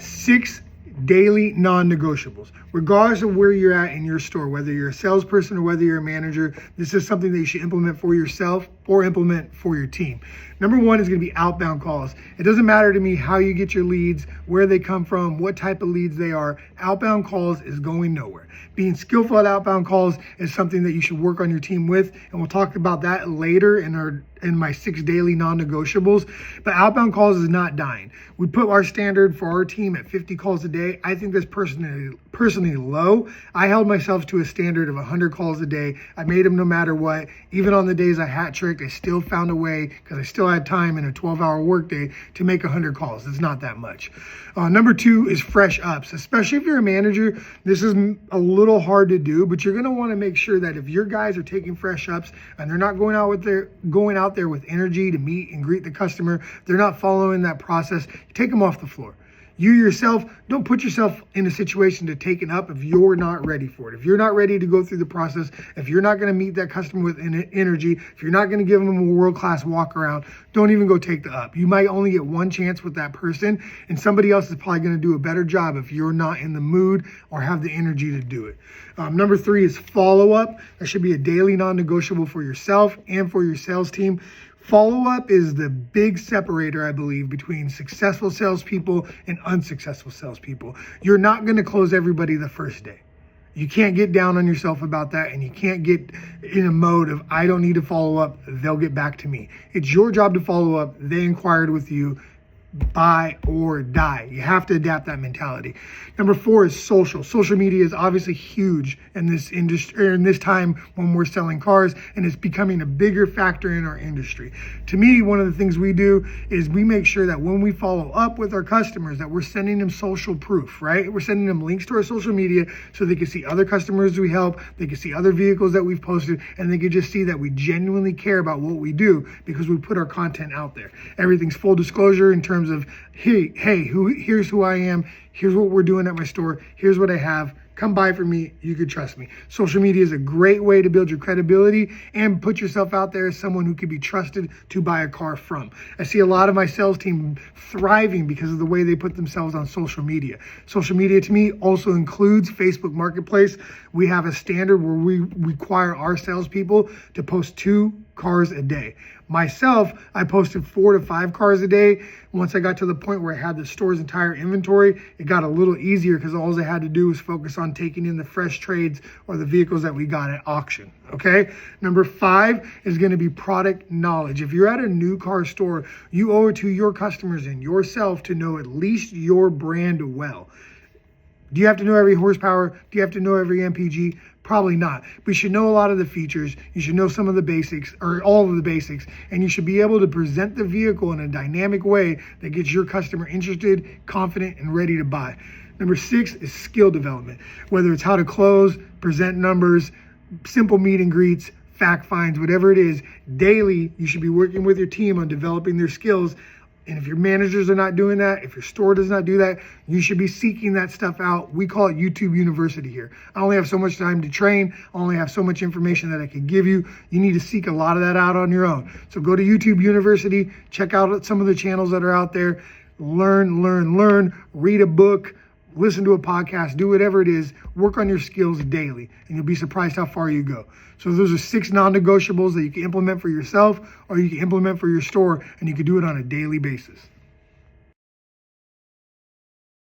6 daily non-negotiables. Regardless of where you're at in your store, whether you're a salesperson or whether you're a manager, this is something that you should implement for yourself or implement for your team. Number 1 is going to be outbound calls. It doesn't matter to me how you get your leads, where they come from, what type of leads they are. Outbound calls is going nowhere. Being skillful at outbound calls is something that you should work on your team with, and we'll talk about that later in my 6 daily non-negotiables. But outbound calls is not dying. We put our standard for our team at 50 calls a day. I think that's personally low. I held myself to a standard of 100 calls a day. I made them no matter what. Even on the days I hat tricked, I still found a way, because I still had time in a 12-hour workday to make 100 calls. It's not that much. Number 2 is fresh ups. Especially if you're a manager, this is a little hard to do, but you're going to want to make sure that if your guys are taking fresh ups and they're not going out there with energy to meet and greet the customer, they're not following that process, take them off the floor. You yourself, don't put yourself in a situation to take it up if you're not ready for it. If you're not ready to go through the process, if you're not going to meet that customer with energy, if you're not going to give them a world-class walk around, don't even go take the up. You might only get one chance with that person, and somebody else is probably going to do a better job if you're not in the mood or have the energy to do it. Number 3 is follow-up. That should be a daily non-negotiable for yourself and for your sales team. Follow-up is the big separator, I believe, between successful salespeople and unsuccessful salespeople. You're not going to close everybody the first day. You can't get down on yourself about that, and you can't get in a mode of, I don't need to follow up, they'll get back to me. It's your job to follow up. They inquired with you. Buy or die. You have to adapt that mentality. Number 4 is social. Social media is obviously huge in this industry, or in this time when we're selling cars, and it's becoming a bigger factor in our industry. To me, one of the things we do is we make sure that when we follow up with our customers, that we're sending them social proof, right? We're sending them links to our social media so they can see other customers we help, they can see other vehicles that we've posted, and they can just see that we genuinely care about what we do because we put our content out there. Everything's full disclosure in terms of, here's who I am, here's what we're doing at my store, here's what I have, come buy from me, you could trust me. Social media is a great way to build your credibility and put yourself out there as someone who can be trusted to buy a car from. I see a lot of my sales team thriving because of the way they put themselves on social media. Social media to me also includes Facebook Marketplace. We have a standard where we require our salespeople to post 2 cars a day. Myself, I posted 4 to 5 cars a day. Once I got to the point where I had the store's entire inventory, it got a little easier because all I had to do was focus on taking in the fresh trades or the vehicles that we got at auction, okay? Number 5 is going to be product knowledge. If you're at a new car store, you owe it to your customers and yourself to know at least your brand well. Do you have to know every horsepower? Do you have to know every MPG? Probably not. But you should know a lot of the features. You should know some of the basics, or all of the basics, and you should be able to present the vehicle in a dynamic way that gets your customer interested, confident, and ready to buy. Number 6 is skill development. Whether it's how to close, present numbers, simple meet and greets, fact finds, whatever it is, daily you should be working with your team on developing their skills. And if your managers are not doing that, if your store does not do that, you should be seeking that stuff out. We call it YouTube University here. I only have so much time to train. I only have so much information that I can give you. You need to seek a lot of that out on your own. So go to YouTube University, check out some of the channels that are out there, learn, read a book, listen to a podcast, do whatever it is, work on your skills daily, and you'll be surprised how far you go. So those are 6 non-negotiables that you can implement for yourself or you can implement for your store, and you can do it on a daily basis.